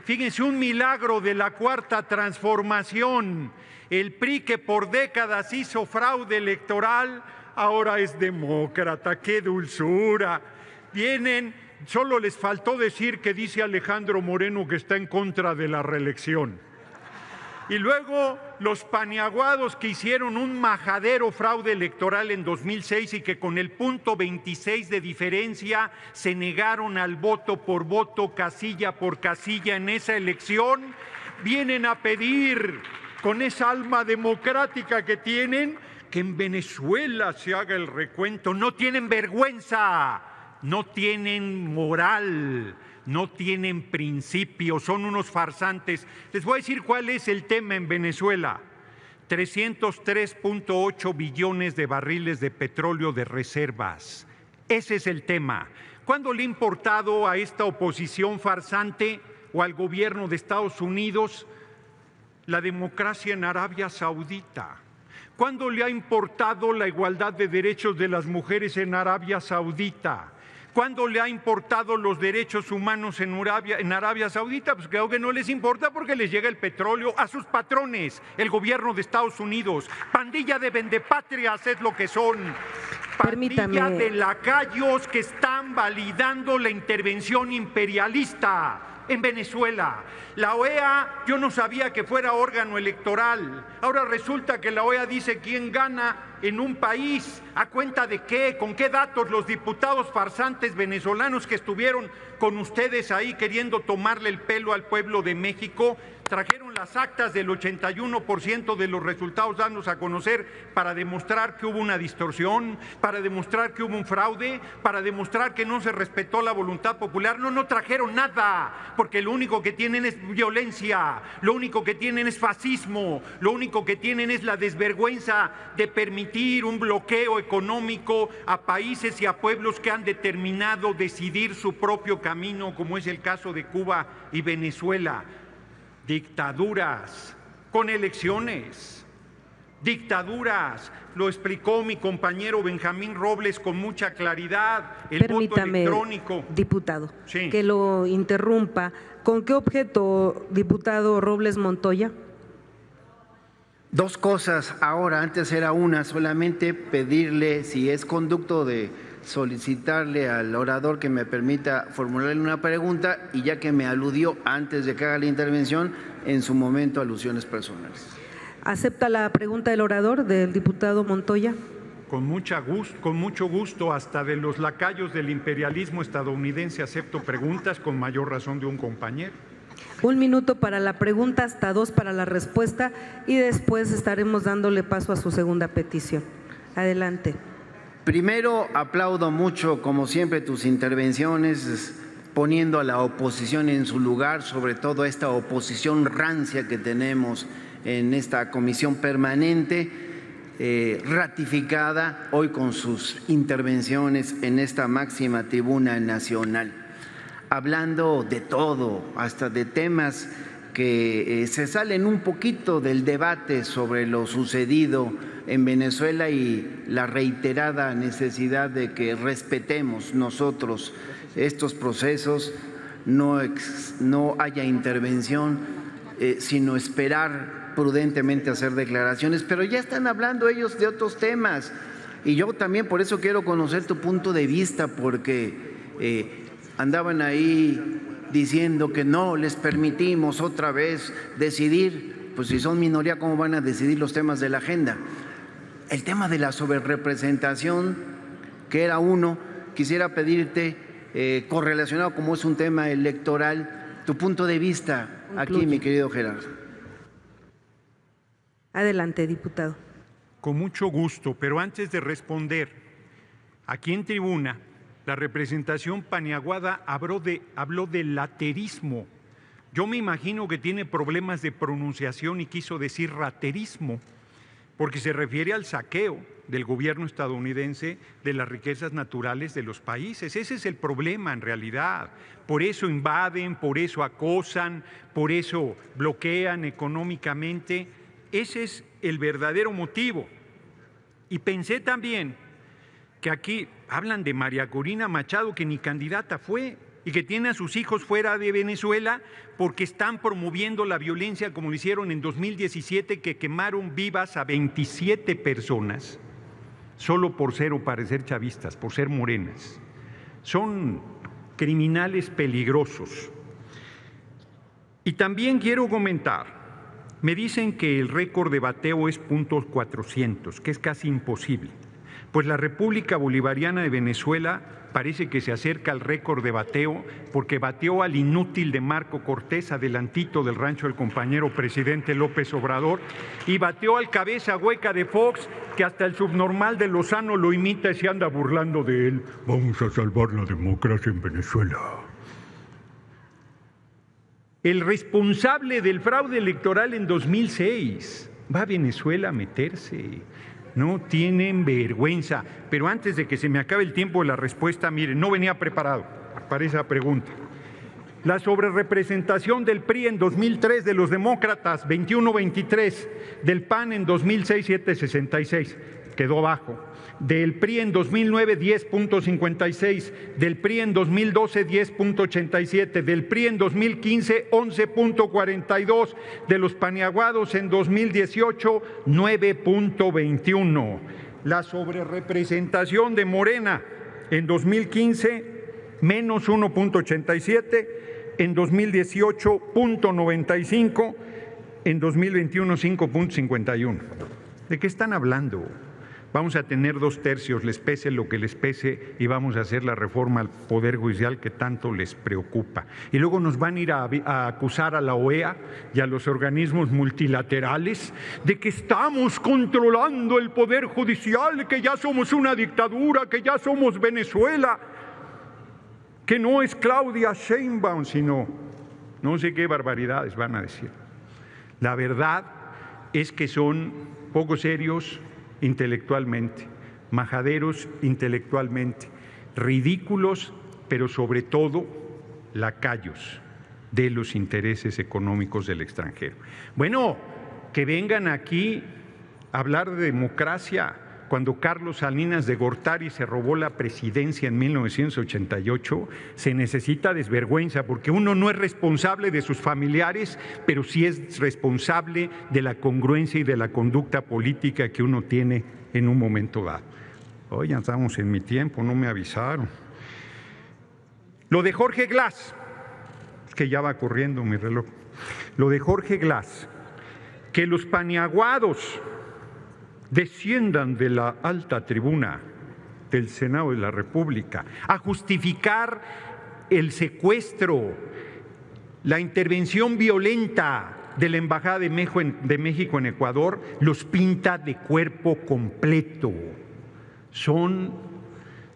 Fíjense, un milagro de la Cuarta Transformación. El PRI, que por décadas hizo fraude electoral, ahora es demócrata. ¡Qué dulzura! Vienen, solo les faltó decir que dice Alejandro Moreno que está en contra de la reelección. Y luego los paniaguados que hicieron un majadero fraude electoral en 2006 y que con el punto 26 de diferencia se negaron al voto por voto, casilla por casilla en esa elección, vienen a pedir, con esa alma democrática que tienen, que en Venezuela se haga el recuento. No tienen vergüenza, no tienen moral, no tienen principios, son unos farsantes. Les voy a decir cuál es el tema en Venezuela. 303.8 billones de barriles de petróleo de reservas. Ese es el tema. ¿Cuándo le ha importado a esta oposición farsante o al gobierno de Estados Unidos la democracia en Arabia Saudita? ¿Cuándo le ha importado la igualdad de derechos de las mujeres en Arabia Saudita? ¿Cuándo le ha importado los derechos humanos en Arabia Saudita? Pues creo que no les importa porque les llega el petróleo a sus patrones, el gobierno de Estados Unidos. Pandilla de vendepatrias es lo que son. Pandilla de lacayos que están validando la intervención imperialista en Venezuela. La OEA, yo no sabía que fuera órgano electoral. Ahora resulta que la OEA dice quién gana en un país, ¿a cuenta de qué? ¿Con qué datos? Los diputados farsantes venezolanos que estuvieron con ustedes ahí queriendo tomarle el pelo al pueblo de México, trajeron las actas del 81% de los resultados dados a conocer para demostrar que hubo una distorsión, para demostrar que hubo un fraude, para demostrar que no se respetó la voluntad popular. No trajeron nada, porque lo único que tienen es violencia, lo único que tienen es fascismo, lo único que tienen es la desvergüenza de permitir un bloqueo económico a países y a pueblos que han determinado decidir su propio camino, como es el caso de Cuba y Venezuela. Dictaduras con elecciones, dictaduras, lo explicó mi compañero Benjamín Robles con mucha claridad. El voto electrónico. Diputado, sí, que lo interrumpa. ¿Con qué objeto, diputado Robles Montoya? Dos cosas ahora, antes era una, solamente pedirle, si es conducto de solicitarle al orador que me permita formularle una pregunta y ya que me aludió antes de que haga la intervención, en su momento alusiones personales. ¿Acepta la pregunta del orador, del diputado Montoya? Con mucho gusto, hasta de los lacayos del imperialismo estadounidense acepto preguntas, con mayor razón de un compañero. 1 minuto para la pregunta, hasta 2 para la respuesta y después estaremos dándole paso a su segunda petición. Adelante. Primero, aplaudo mucho, como siempre, tus intervenciones, poniendo a la oposición en su lugar, sobre todo esta oposición rancia que tenemos en esta comisión permanente, ratificada hoy con sus intervenciones en esta máxima tribuna nacional, hablando de todo, hasta de temas que se salen un poquito del debate sobre lo sucedido en Venezuela y la reiterada necesidad de que respetemos nosotros estos procesos, no haya intervención, sino esperar prudentemente hacer declaraciones, pero ya están hablando ellos de otros temas y yo también por eso quiero conocer tu punto de vista, porque andaban ahí diciendo que no les permitimos otra vez decidir. Pues si son minoría, ¿cómo van a decidir los temas de la agenda? El tema de la sobrerepresentación, que era uno, quisiera pedirte, correlacionado como es un tema electoral, tu punto de vista aquí, mi querido Gerardo. Adelante, diputado. Con mucho gusto, pero antes de responder, aquí en tribuna, la representación paniaguada habló de laterismo. Yo me imagino que tiene problemas de pronunciación y quiso decir raterismo, porque se refiere al saqueo del gobierno estadounidense de las riquezas naturales de los países. Ese es el problema en realidad. Por eso invaden, por eso acosan, por eso bloquean económicamente. Ese es el verdadero motivo. Y pensé también que aquí hablan de María Corina Machado, que ni candidata fue. y que tiene a sus hijos fuera de Venezuela porque están promoviendo la violencia como lo hicieron en 2017, que quemaron vivas a 27 personas solo por ser o parecer chavistas, por ser morenas. Son criminales peligrosos. Y también quiero comentar, me dicen que el récord de bateo es .400, que es casi imposible. Pues la República Bolivariana de Venezuela parece que se acerca al récord de bateo porque bateó al inútil de Marco Cortés adelantito del rancho del compañero presidente López Obrador y bateó al cabeza hueca de Fox, que hasta el subnormal de Lozano lo imita y se anda burlando de él. Vamos a salvar la democracia en Venezuela. El responsable del fraude electoral en 2006 va a Venezuela a meterse. No tienen vergüenza. Pero antes de que se me acabe el tiempo de la respuesta, miren, no venía preparado para esa pregunta. La sobrerepresentación del PRI en 2003 de los demócratas, 21-23, del PAN en 2006, 7-66, quedó bajo. Del PRI en 2009, 10.56, del PRI en 2012, 10.87, del PRI en 2015, 11.42, de los paniaguados en 2018, 9.21. La sobrerepresentación de Morena en 2015, menos 1.87, en 2018, 0.95, en 2021, 5.51. ¿De qué están hablando? Vamos a tener 2 tercios, les pese lo que les pese, y vamos a hacer la reforma al Poder Judicial que tanto les preocupa. Y luego nos van a ir a acusar a la OEA y a los organismos multilaterales de que estamos controlando el Poder Judicial, que ya somos una dictadura, que ya somos Venezuela, que no es Claudia Sheinbaum, sino no sé qué barbaridades van a decir. La verdad es que son poco serios intelectualmente, majaderos intelectualmente, ridículos, pero sobre todo lacayos de los intereses económicos del extranjero. Bueno, que vengan aquí a hablar de democracia cuando Carlos Salinas de Gortari se robó la presidencia en 1988, se necesita desvergüenza, porque uno no es responsable de sus familiares, pero sí es responsable de la congruencia y de la conducta política que uno tiene en un momento dado. Hoy ya estamos en mi tiempo, no me avisaron. Lo de Jorge Glass, es que ya va corriendo mi reloj. Lo de Jorge Glass, que los paniaguados desciendan de la alta tribuna del Senado de la República a justificar el secuestro, la intervención violenta de la Embajada de México en Ecuador, los pinta de cuerpo completo.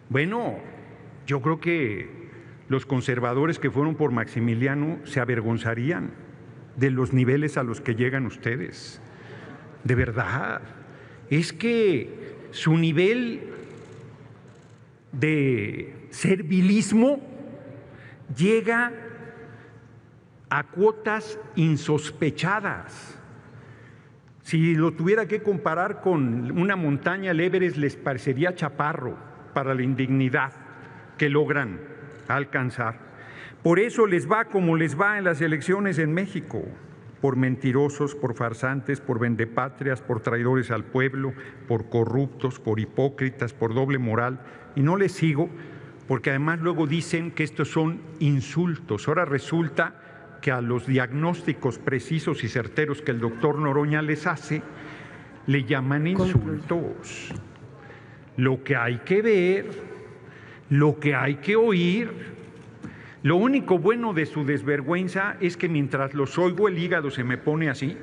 Bueno, yo creo que los conservadores que fueron por Maximiliano se avergonzarían de los niveles a los que llegan ustedes. De verdad. Es que su nivel de servilismo llega a cuotas insospechadas. Si lo tuviera que comparar con una montaña, el Everest les parecería chaparro para la indignidad que logran alcanzar. Por eso les va como les va en las elecciones en México. Por mentirosos, por farsantes, por vendepatrias, por traidores al pueblo, por corruptos, por hipócritas, por doble moral. Y no les sigo, porque además luego dicen que estos son insultos. Ahora resulta que a los diagnósticos precisos y certeros que el doctor Noroña les hace, le llaman insultos. Lo que hay que ver, lo que hay que oír. Lo único bueno de su desvergüenza es que mientras los oigo el hígado se me pone así,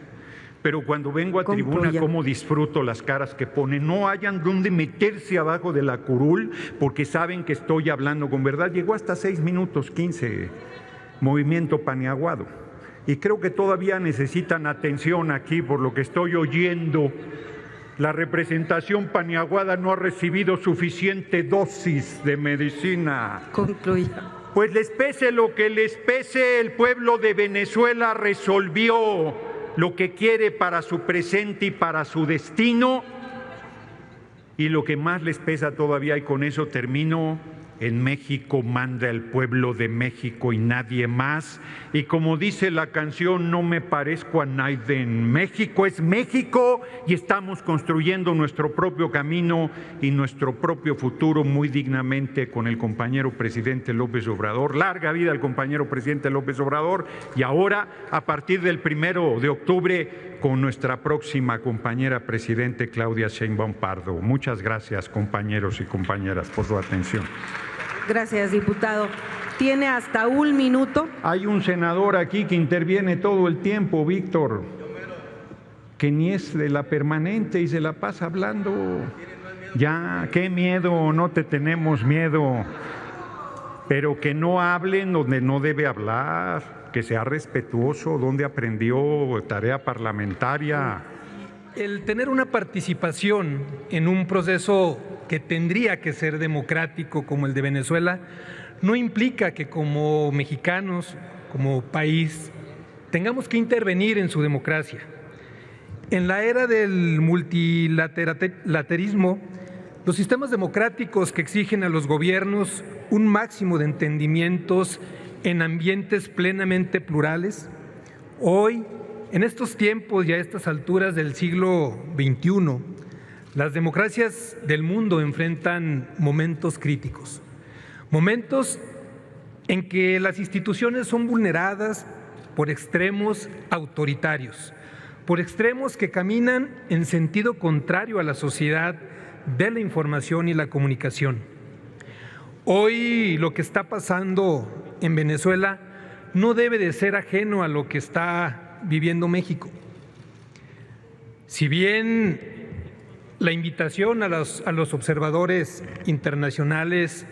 pero cuando vengo a tribuna cómo disfruto las caras que ponen. No hayan dónde meterse abajo de la curul porque saben que estoy hablando con verdad. Llegó hasta 6 minutos 15 movimiento paniaguado y creo que todavía necesitan atención aquí por lo que estoy oyendo. La representación paniaguada no ha recibido suficiente dosis de medicina. Concluya. Pues les pese lo que les pese, el pueblo de Venezuela resolvió lo que quiere para su presente y para su destino. Y lo que más les pesa todavía, y con eso termino, En México manda el pueblo de México y nadie más. Y como dice la canción, no me parezco a nadie. En México es México y estamos construyendo nuestro propio camino y nuestro propio futuro muy dignamente con el compañero presidente López Obrador. Larga vida al compañero presidente López Obrador. Y ahora, a partir del 1 de octubre, con nuestra próxima compañera presidente Claudia Sheinbaum Pardo. Muchas gracias, compañeros y compañeras, por su atención. Gracias, diputado. Tiene hasta 1 minuto. Hay un senador aquí que interviene todo el tiempo, Víctor, que ni es de la permanente y se la pasa hablando. Ya, qué miedo, no te tenemos miedo, pero que no hablen donde no debe hablar, que sea respetuoso, donde aprendió tarea parlamentaria. El tener una participación en un proceso que tendría que ser democrático como el de Venezuela no implica que como mexicanos, como país, tengamos que intervenir en su democracia. En la era del multilateralismo, los sistemas democráticos que exigen a los gobiernos un máximo de entendimientos en ambientes plenamente plurales, hoy, en estos tiempos y a estas alturas del siglo XXI, las democracias del mundo enfrentan momentos críticos, momentos en que las instituciones son vulneradas por extremos autoritarios, por extremos que caminan en sentido contrario a la sociedad de la información y la comunicación. Hoy lo que está pasando en Venezuela no debe de ser ajeno a lo que está viviendo México. Si bien la invitación a los observadores internacionales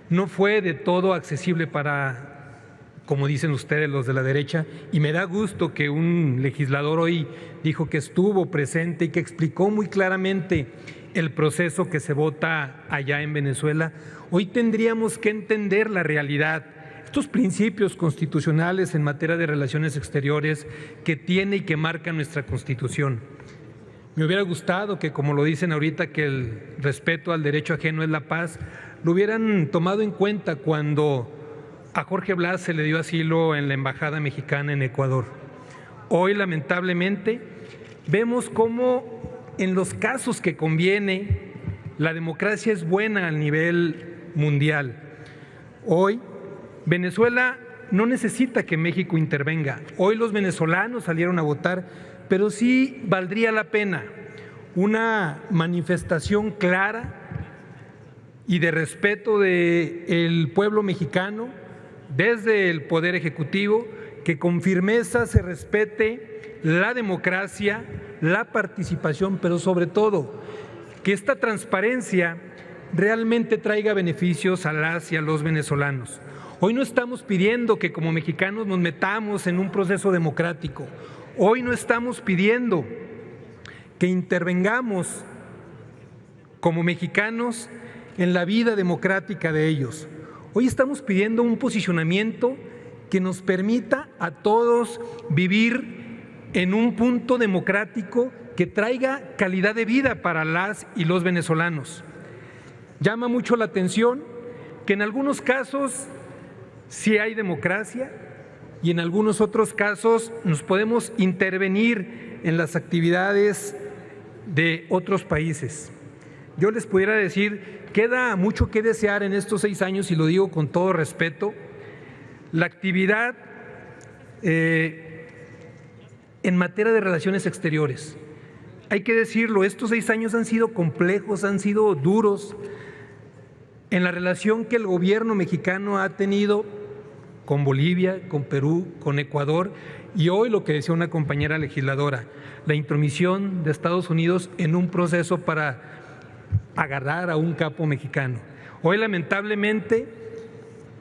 no fue de todo accesible para, como dicen ustedes, los de la derecha, y me da gusto que un legislador hoy dijo que estuvo presente y que explicó muy claramente el proceso que se vota allá en Venezuela. Hoy tendríamos que entender la realidad, estos principios constitucionales en materia de relaciones exteriores que tiene y que marca nuestra Constitución. Me hubiera gustado que, como lo dicen ahorita, que el respeto al derecho ajeno es la paz, lo hubieran tomado en cuenta cuando a Jorge Blas se le dio asilo en la Embajada Mexicana en Ecuador. Hoy, lamentablemente, vemos cómo en los casos que conviene, la democracia es buena a nivel mundial. Hoy, Venezuela no necesita que México intervenga. Hoy los venezolanos salieron a votar, pero sí valdría la pena una manifestación clara y de respeto del pueblo mexicano desde el Poder Ejecutivo, que con firmeza se respete la democracia, la participación, pero sobre todo que esta transparencia realmente traiga beneficios a las y a los venezolanos. Hoy no estamos pidiendo que como mexicanos nos metamos en un proceso democrático. Hoy no estamos pidiendo que intervengamos como mexicanos en la vida democrática de ellos. Hoy estamos pidiendo un posicionamiento que nos permita a todos vivir en un punto democrático que traiga calidad de vida para las y los venezolanos. Llama mucho la atención que en algunos casos sí hay democracia y en algunos otros casos nos podemos intervenir en las actividades de otros países. Yo les pudiera decir, queda mucho que desear en estos 6 años, y lo digo con todo respeto, la actividad en materia de relaciones exteriores. Hay que decirlo, estos 6 años han sido complejos, han sido duros en la relación que el gobierno mexicano ha tenido con Bolivia, con Perú, con Ecuador, y hoy lo que decía una compañera legisladora, la intromisión de Estados Unidos en un proceso para agarrar a un capo mexicano. Hoy, lamentablemente,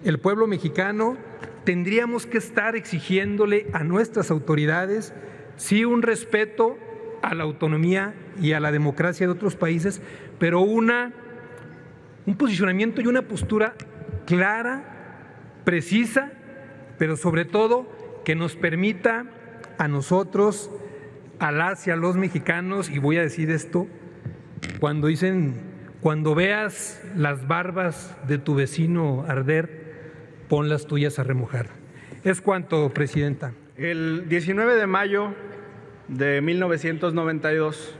el pueblo mexicano tendríamos que estar exigiéndole a nuestras autoridades, sí, un respeto a la autonomía y a la democracia de otros países, pero un posicionamiento y una postura clara, precisa, pero sobre todo que nos permita a nosotros, a las y a los mexicanos, y voy a decir esto, cuando dicen Cuando veas las barbas de tu vecino arder, pon las tuyas a remojar. Es cuanto, Presidenta. El 19 de mayo de 1992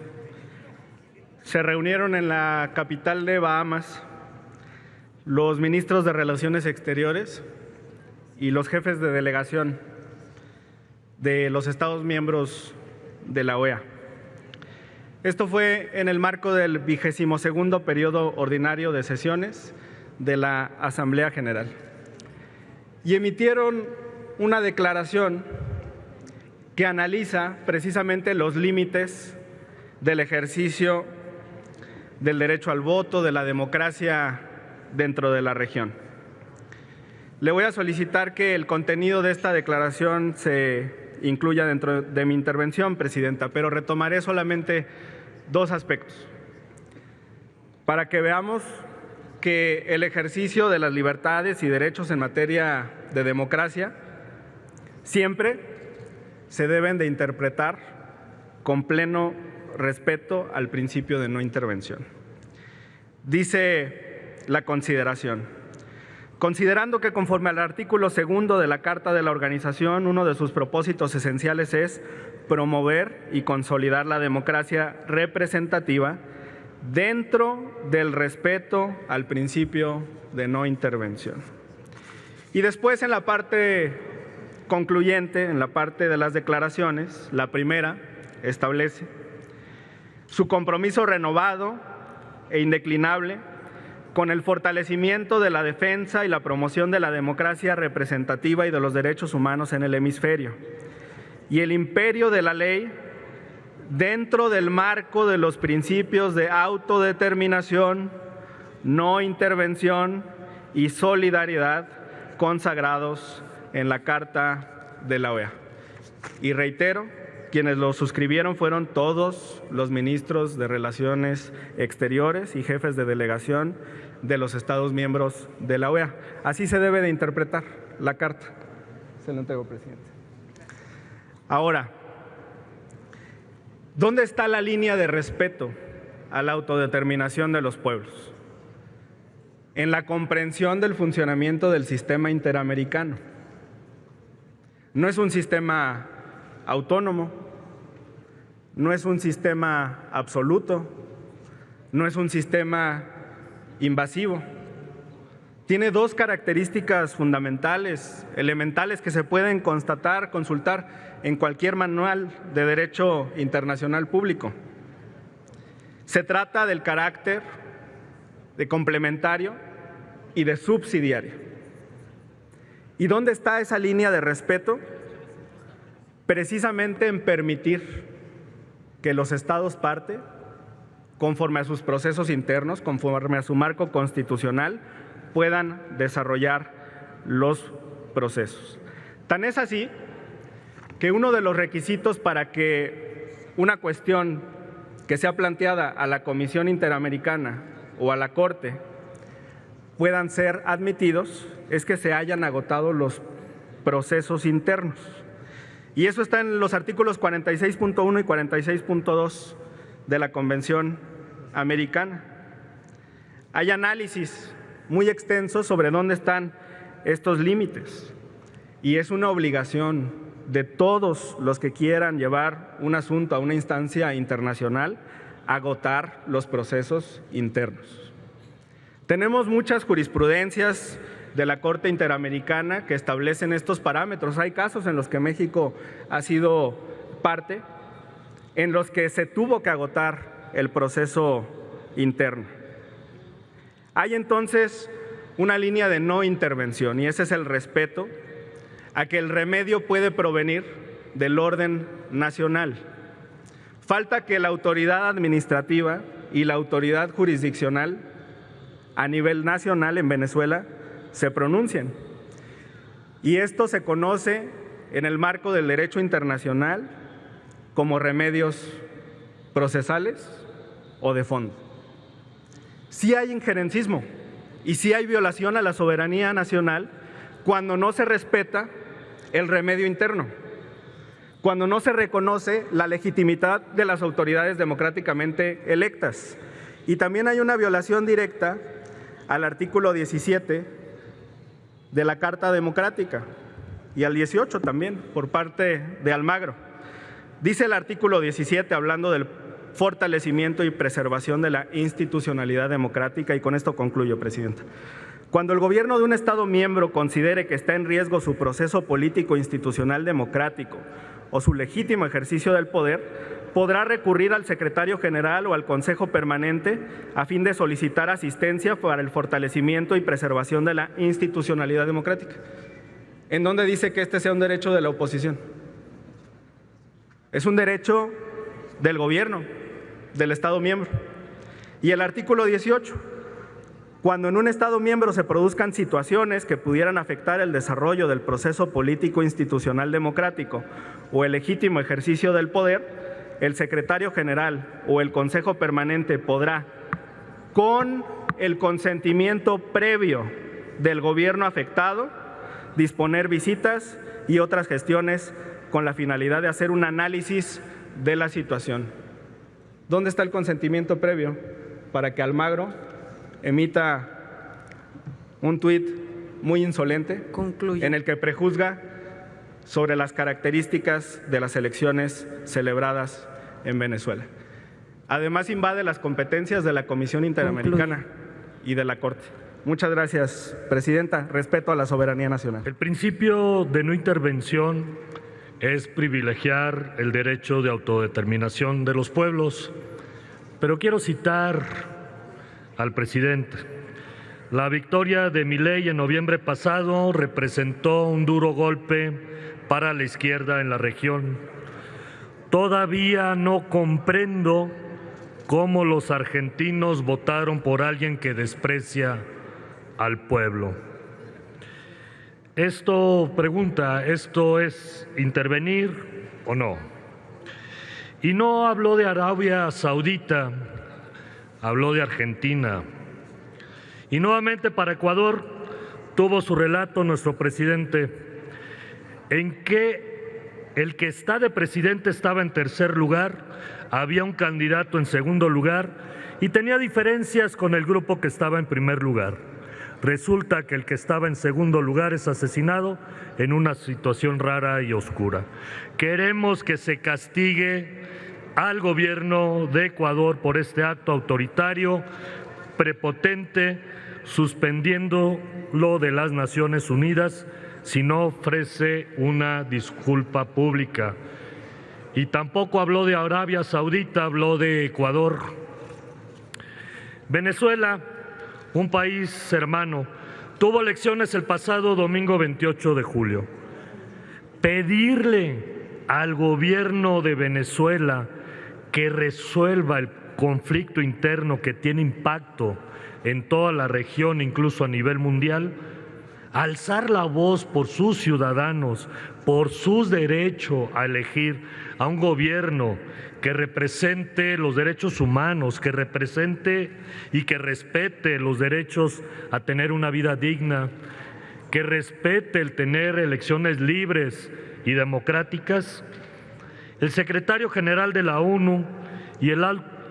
se reunieron en la capital de Bahamas los ministros de Relaciones Exteriores y los jefes de delegación de los Estados miembros de la OEA. Esto fue en el marco del 22º periodo ordinario de sesiones de la Asamblea General. Y emitieron una declaración que analiza precisamente los límites del ejercicio del derecho al voto, de la democracia dentro de la región. Le voy a solicitar que el contenido de esta declaración se incluya dentro de mi intervención, Presidenta, pero retomaré solamente dos aspectos para que veamos que el ejercicio de las libertades y derechos en materia de democracia siempre se deben de interpretar con pleno respeto al principio de no intervención. Dice la consideración: considerando que conforme al artículo 2 de la Carta de la Organización, uno de sus propósitos esenciales es promover y consolidar la democracia representativa dentro del respeto al principio de no intervención. Y después, en la parte concluyente, en la parte de las declaraciones, la primera establece su compromiso renovado e indeclinable con el fortalecimiento de la defensa y la promoción de la democracia representativa y de los derechos humanos en el hemisferio, y el imperio de la ley dentro del marco de los principios de autodeterminación, no intervención y solidaridad consagrados en la Carta de la OEA. Y reitero, quienes lo suscribieron fueron todos los ministros de Relaciones Exteriores y jefes de delegación de los Estados miembros de la OEA. Así se debe de interpretar la Carta. Se lo entrego, presidente. Ahora, ¿dónde está la línea de respeto a la autodeterminación de los pueblos? En la comprensión del funcionamiento del sistema interamericano. No es un sistema autónomo, no es un sistema absoluto, no es un sistema invasivo. Tiene dos características fundamentales, elementales, que se pueden consultar en cualquier manual de derecho internacional público. Se trata del carácter de complementario y de subsidiario. ¿Y dónde está esa línea de respeto? Precisamente en permitir que los Estados parte, conforme a sus procesos internos, conforme a su marco constitucional, puedan desarrollar los procesos. Tan es así que uno de los requisitos para que una cuestión que sea planteada a la Comisión Interamericana o a la Corte puedan ser admitidos es que se hayan agotado los procesos internos. Y eso está en los artículos 46.1 y 46.2 de la Convención Americana. Hay análisis muy extensos sobre dónde están estos límites y es una obligación de todos los que quieran llevar un asunto a una instancia internacional agotar los procesos internos. Tenemos muchas jurisprudencias de la Corte Interamericana que establecen estos parámetros. Hay casos en los que México ha sido parte, en los que se tuvo que agotar el proceso interno. Hay entonces una línea de no intervención y ese es el respeto a que el remedio puede provenir del orden nacional. Falta que la autoridad administrativa y la autoridad jurisdiccional a nivel nacional en Venezuela se pronuncien. Y esto se conoce en el marco del derecho internacional como remedios procesales o de fondo. Sí hay injerencismo y sí hay violación a la soberanía nacional cuando no se respeta el remedio interno, cuando no se reconoce la legitimidad de las autoridades democráticamente electas Y también hay una violación directa al artículo 17 de la Carta Democrática y al 18 también por parte de Almagro. Dice el artículo 17, hablando del fortalecimiento y preservación de la institucionalidad democrática, y con esto concluyo, Presidenta. Cuando el gobierno de un Estado miembro considere que está en riesgo su proceso político institucional democrático o su legítimo ejercicio del poder, podrá recurrir al secretario general o al Consejo Permanente a fin de solicitar asistencia para el fortalecimiento y preservación de la institucionalidad democrática. ¿En dónde dice que este sea un derecho de la oposición? Es un derecho del gobierno, del Estado miembro. Y el artículo 18, cuando en un Estado miembro se produzcan situaciones que pudieran afectar el desarrollo del proceso político institucional democrático o el legítimo ejercicio del poder, el secretario general o el Consejo Permanente podrá, con el consentimiento previo del gobierno afectado, disponer visitas y otras gestiones con la finalidad de hacer un análisis de la situación. ¿Dónde está el consentimiento previo para que Almagro emita un tuit muy insolente en el que prejuzga sobre las características de las elecciones celebradas en Venezuela? Además, invade las competencias de la Comisión Interamericana y de la Corte. Muchas gracias, Presidenta. Respeto a la soberanía nacional. El principio de no intervención es privilegiar el derecho de autodeterminación de los pueblos, pero quiero citar al presidente. La victoria de Milei en noviembre pasado representó un duro golpe para la izquierda en la región. Todavía no comprendo cómo los argentinos votaron por alguien que desprecia al pueblo. ¿Esto es intervenir o no? Y no habló de Arabia Saudita, habló de Argentina. Y nuevamente para Ecuador tuvo su relato nuestro presidente, en que el que está de presidente estaba en tercer lugar, había un candidato en segundo lugar y tenía diferencias con el grupo que estaba en primer lugar. Resulta que el que estaba en segundo lugar es asesinado en una situación rara y oscura. Queremos que se castigue al gobierno de Ecuador por este acto autoritario, prepotente, suspendiéndolo de las Naciones Unidas si no ofrece una disculpa pública. Y tampoco habló de Arabia Saudita, habló de Ecuador. Venezuela, un país hermano, tuvo elecciones el pasado domingo 28 de julio. Pedirle al gobierno de Venezuela que resuelva el conflicto interno que tiene impacto en toda la región, incluso a nivel mundial, alzar la voz por sus ciudadanos, por su derecho a elegir a un gobierno que represente los derechos humanos, que represente y que respete los derechos a tener una vida digna, que respete el tener elecciones libres y democráticas. El secretario general de la ONU y el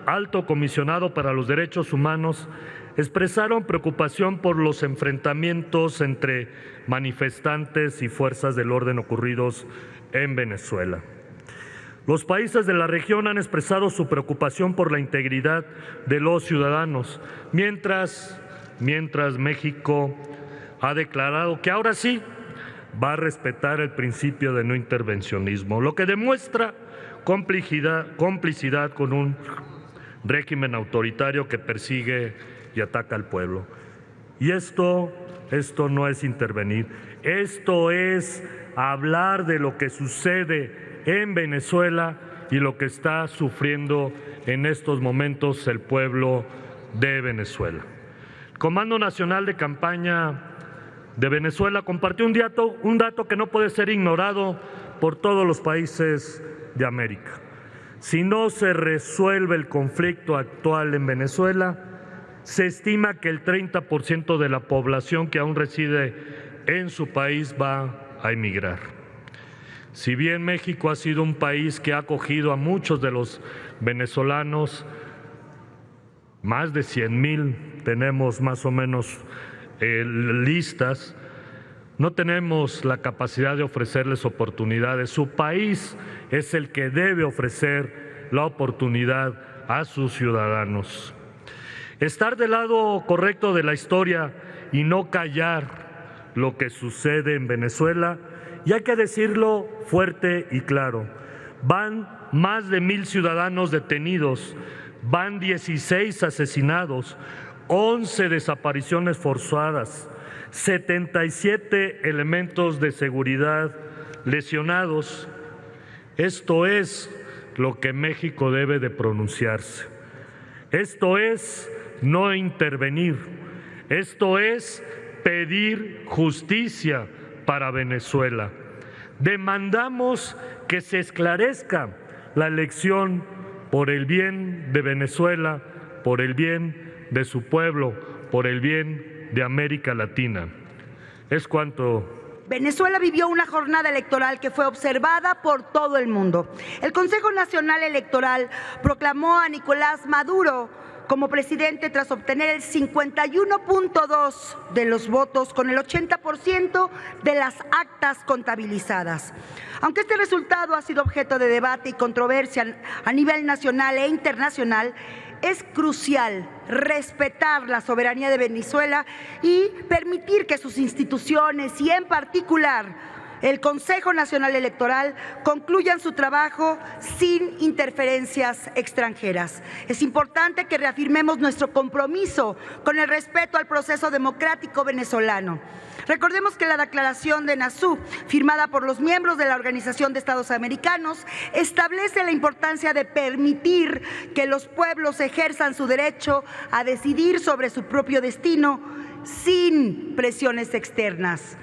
alto comisionado para los derechos humanos expresaron preocupación por los enfrentamientos entre manifestantes y fuerzas del orden ocurridos en Venezuela. Los países de la región han expresado su preocupación por la integridad de los ciudadanos, mientras México ha declarado que ahora sí va a respetar el principio de no intervencionismo, lo que demuestra complicidad con un régimen autoritario que persigue y ataca al pueblo. Y esto no es intervenir, esto es hablar de lo que sucede en Venezuela y lo que está sufriendo en estos momentos el pueblo de Venezuela. El Comando Nacional de Campaña de Venezuela compartió un dato que no puede ser ignorado por todos los países de América. Si no se resuelve el conflicto actual en Venezuela, se estima que el 30% de la población que aún reside en su país va a emigrar. Si bien México ha sido un país que ha acogido a muchos de los venezolanos, más de 100,000 tenemos más o menos listas, no tenemos la capacidad de ofrecerles oportunidades. Su país es el que debe ofrecer la oportunidad a sus ciudadanos. Estar del lado correcto de la historia y no callar lo que sucede en Venezuela, y hay que decirlo fuerte y claro, van más de 1,000 ciudadanos detenidos, van 16 asesinados, 11 desapariciones forzadas, 77 elementos de seguridad lesionados. Esto es lo que México debe de pronunciarse. Esto es no intervenir. Esto es pedir justicia para Venezuela. Demandamos que se esclarezca la elección por el bien de Venezuela, por el bien de su pueblo, por el bien de América Latina. Es cuanto. Venezuela vivió una jornada electoral que fue observada por todo el mundo. El Consejo Nacional Electoral proclamó a Nicolás Maduro como presidente tras obtener el 51.2% de los votos con el 80% de las actas contabilizadas. Aunque este resultado ha sido objeto de debate y controversia a nivel nacional e internacional, es crucial respetar la soberanía de Venezuela y permitir que sus instituciones y en particular el Consejo Nacional Electoral concluyan su trabajo sin interferencias extranjeras. Es importante que reafirmemos nuestro compromiso con el respeto al proceso democrático venezolano. Recordemos que la Declaración de Nazú, firmada por los miembros de la Organización de Estados Americanos, establece la importancia de permitir que los pueblos ejerzan su derecho a decidir sobre su propio destino sin presiones externas.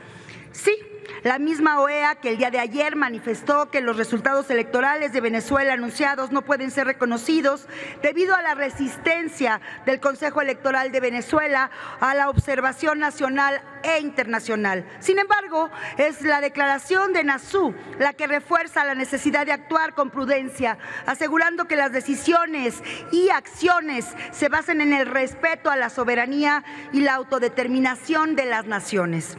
Sí, la misma OEA que el día de ayer manifestó que los resultados electorales de Venezuela anunciados no pueden ser reconocidos debido a la resistencia del Consejo Electoral de Venezuela a la observación nacional e internacional. Sin embargo, es la Declaración de Nazú la que refuerza la necesidad de actuar con prudencia, asegurando que las decisiones y acciones se basen en el respeto a la soberanía y la autodeterminación de las naciones.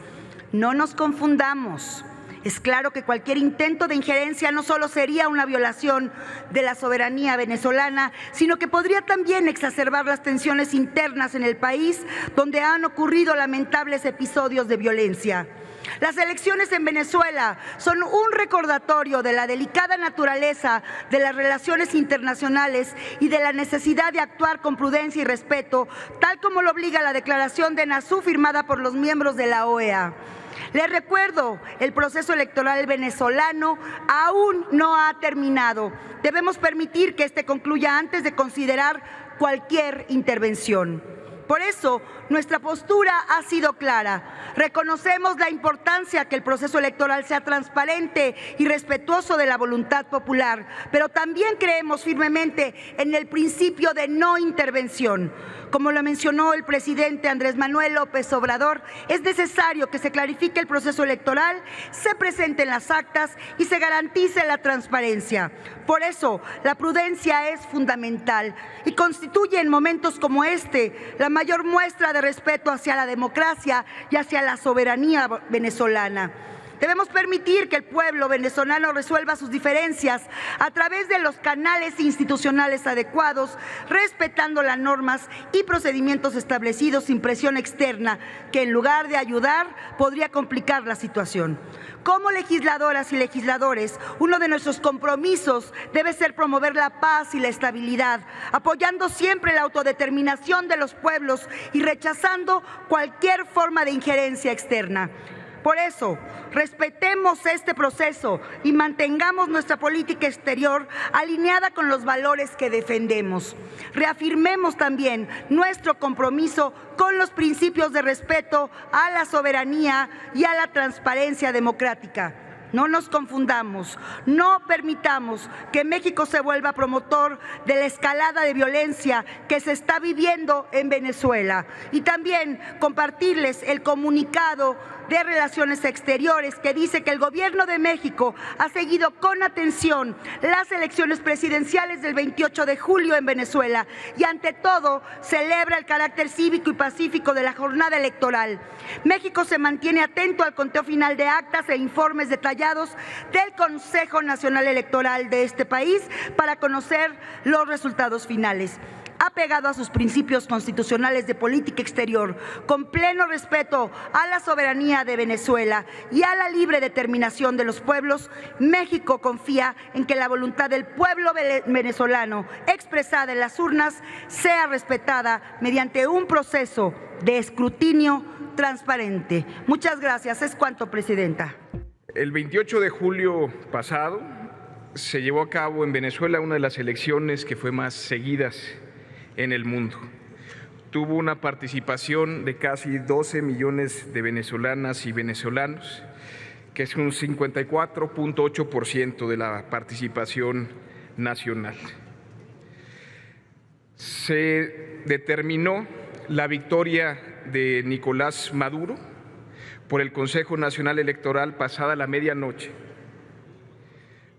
No nos confundamos. Es claro que cualquier intento de injerencia no solo sería una violación de la soberanía venezolana, sino que podría también exacerbar las tensiones internas en el país, donde han ocurrido lamentables episodios de violencia. Las elecciones en Venezuela son un recordatorio de la delicada naturaleza de las relaciones internacionales y de la necesidad de actuar con prudencia y respeto, tal como lo obliga la Declaración de Nazú firmada por los miembros de la OEA. Les recuerdo, el proceso electoral venezolano aún no ha terminado. Debemos permitir que este concluya antes de considerar cualquier intervención. Por eso, nuestra postura ha sido clara. Reconocemos la importancia que el proceso electoral sea transparente y respetuoso de la voluntad popular, pero también creemos firmemente en el principio de no intervención. Como lo mencionó el presidente Andrés Manuel López Obrador, es necesario que se clarifique el proceso electoral, se presenten las actas y se garantice la transparencia. Por eso, la prudencia es fundamental y constituye en momentos como este la mayor muestra de respeto hacia la democracia y hacia la soberanía venezolana. Debemos permitir que el pueblo venezolano resuelva sus diferencias a través de los canales institucionales adecuados, respetando las normas y procedimientos establecidos sin presión externa, que en lugar de ayudar, podría complicar la situación. Como legisladoras y legisladores, uno de nuestros compromisos debe ser promover la paz y la estabilidad, apoyando siempre la autodeterminación de los pueblos y rechazando cualquier forma de injerencia externa. Por eso, respetemos este proceso y mantengamos nuestra política exterior alineada con los valores que defendemos. Reafirmemos también nuestro compromiso con los principios de respeto a la soberanía y a la transparencia democrática. No nos confundamos, no permitamos que México se vuelva promotor de la escalada de violencia que se está viviendo en Venezuela. Y también compartirles el comunicado de Relaciones Exteriores, que dice que el Gobierno de México ha seguido con atención las elecciones presidenciales del 28 de julio en Venezuela y ante todo celebra el carácter cívico y pacífico de la jornada electoral. México se mantiene atento al conteo final de actas e informes detallados del Consejo Nacional Electoral de este país para conocer los resultados finales. Apegado a sus principios constitucionales de política exterior, con pleno respeto a la soberanía de Venezuela y a la libre determinación de los pueblos, México confía en que la voluntad del pueblo venezolano expresada en las urnas sea respetada mediante un proceso de escrutinio transparente. Muchas gracias. Es cuanto, Presidenta. El 28 de julio pasado se llevó a cabo en Venezuela una de las elecciones que fue más seguidas en el mundo. Tuvo una participación de casi 12 millones de venezolanas y venezolanos, que es un 54.8% de la participación nacional. Se determinó la victoria de Nicolás Maduro por el Consejo Nacional Electoral pasada la medianoche.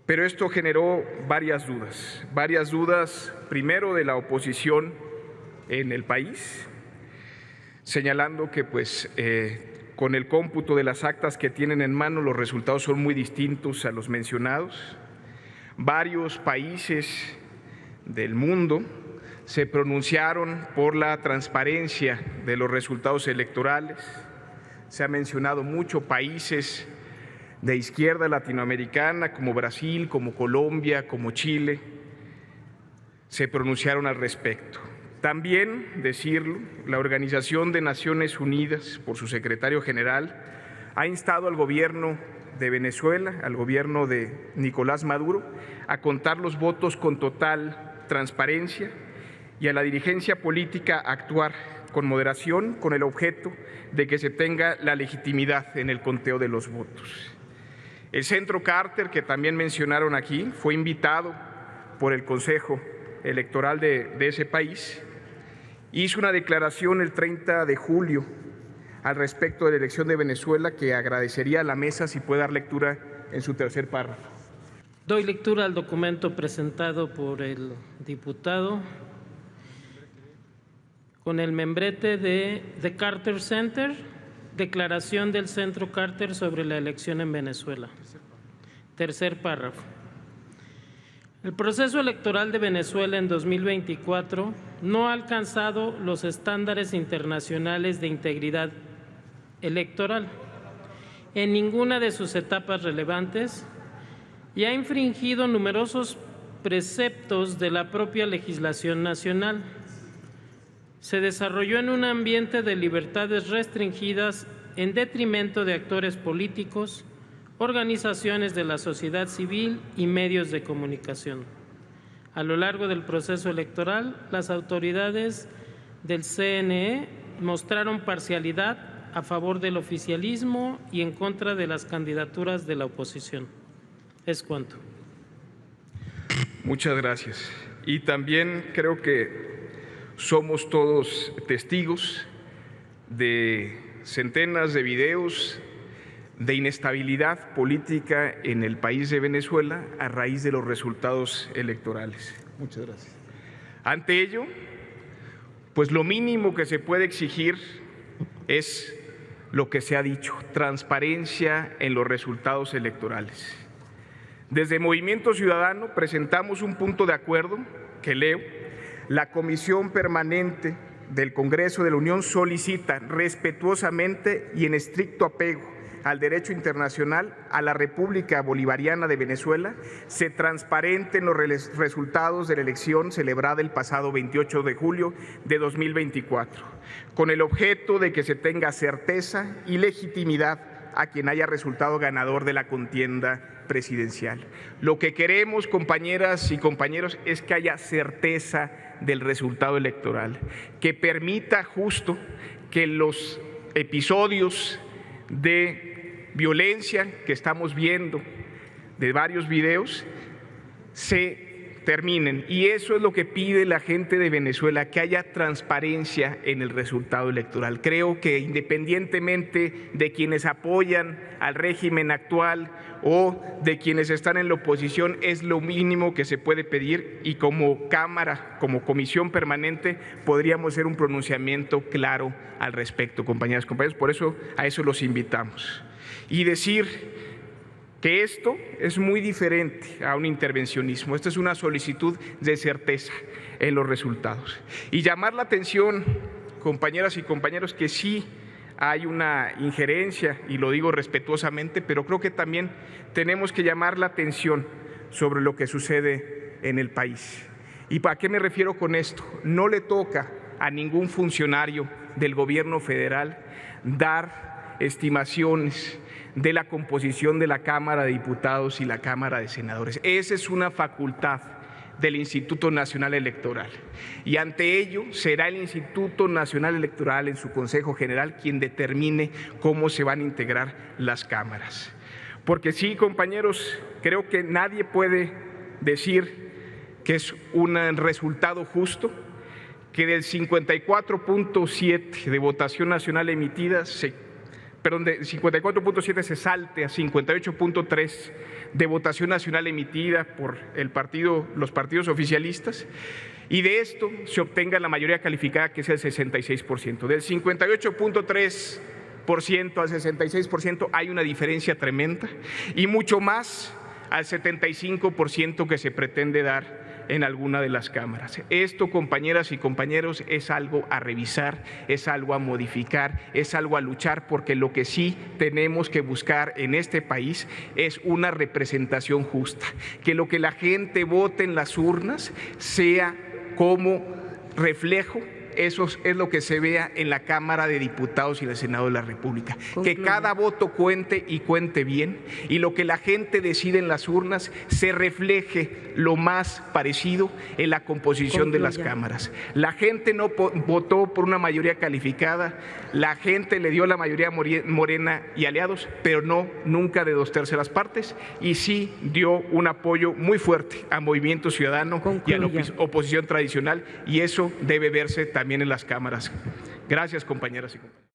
Pero esto generó varias dudas, primero de la oposición en el país, señalando que con el cómputo de las actas que tienen en mano los resultados son muy distintos a los mencionados. Varios países del mundo se pronunciaron por la transparencia de los resultados electorales. Se ha mencionado mucho países de izquierda latinoamericana, como Brasil, como Colombia, como Chile, se pronunciaron al respecto. También, decirlo, la Organización de Naciones Unidas, por su secretario general, ha instado al gobierno de Venezuela, al gobierno de Nicolás Maduro, a contar los votos con total transparencia y a la dirigencia política a actuar con moderación, con el objeto de que se tenga la legitimidad en el conteo de los votos. El Centro Carter, que también mencionaron aquí, fue invitado por el Consejo Electoral de ese país. Hizo una declaración el 30 de julio al respecto de la elección de Venezuela que agradecería a la mesa si puede dar lectura en su tercer párrafo. Doy lectura al documento presentado por el diputado con el membrete de The Carter Center, declaración del Centro Carter sobre la elección en Venezuela. Tercer párrafo. El proceso electoral de Venezuela en 2024 no ha alcanzado los estándares internacionales de integridad electoral en ninguna de sus etapas relevantes y ha infringido numerosos preceptos de la propia legislación nacional. Se desarrolló en un ambiente de libertades restringidas en detrimento de actores políticos, organizaciones de la sociedad civil y medios de comunicación. A lo largo del proceso electoral, las autoridades del CNE mostraron parcialidad a favor del oficialismo y en contra de las candidaturas de la oposición. Es cuanto. Muchas gracias. Y también creo que somos todos testigos de centenas de videos de inestabilidad política en el país de Venezuela a raíz de los resultados electorales. Muchas gracias. Ante ello, pues lo mínimo que se puede exigir es lo que se ha dicho, transparencia en los resultados electorales. Desde Movimiento Ciudadano presentamos un punto de acuerdo que leo: la Comisión Permanente del Congreso de la Unión solicita respetuosamente y en estricto apego al derecho internacional, a la República Bolivariana de Venezuela, se transparenten los resultados de la elección celebrada el pasado 28 de julio de 2024, con el objeto de que se tenga certeza y legitimidad a quien haya resultado ganador de la contienda presidencial. Lo que queremos, compañeras y compañeros, es que haya certeza del resultado electoral, que permita justo que los episodios de violencia que estamos viendo de varios videos se terminen. Y eso es lo que pide la gente de Venezuela, que haya transparencia en el resultado electoral. Creo que independientemente de quienes apoyan al régimen actual o de quienes están en la oposición, es lo mínimo que se puede pedir, y como Cámara, como comisión permanente, podríamos hacer un pronunciamiento claro al respecto, compañeras y compañeros. Por eso a eso los invitamos. Y decir que esto es muy diferente a un intervencionismo. Esto es una solicitud de certeza en los resultados. Y llamar la atención, compañeras y compañeros, que sí hay una injerencia, y lo digo respetuosamente, pero creo que también tenemos que llamar la atención sobre lo que sucede en el país. ¿Y para qué me refiero con esto? No le toca a ningún funcionario del gobierno federal dar estimaciones de la composición de la Cámara de Diputados y la Cámara de Senadores. Esa es una facultad del Instituto Nacional Electoral, y ante ello será el Instituto Nacional Electoral en su Consejo General quien determine cómo se van a integrar las cámaras. Porque sí, compañeros, creo que nadie puede decir que es un resultado justo que del 54.7 de votación nacional emitida de 54.7 se salte a 58.3 de votación nacional emitida por los partidos oficialistas, y de esto se obtenga la mayoría calificada, que es el 66%. Del 58.3% al 66% hay una diferencia tremenda, y mucho más al 75% que se pretende dar en alguna de las cámaras. Esto, compañeras y compañeros, es algo a revisar, es algo a modificar, es algo a luchar, porque lo que sí tenemos que buscar en este país es una representación justa, que lo que la gente vote en las urnas sea como reflejo. Eso es lo que se vea en la Cámara de Diputados y el Senado de la República. Concluye. Que cada voto cuente y cuente bien, y lo que la gente decide en las urnas se refleje lo más parecido en la composición de las cámaras. La gente no votó por una mayoría calificada, la gente le dio la mayoría a Morena y aliados, pero nunca de 2/3 partes, y sí dio un apoyo muy fuerte a Movimiento Ciudadano y a la oposición tradicional, y eso debe verse también en las cámaras. Gracias, compañeras y compañeros.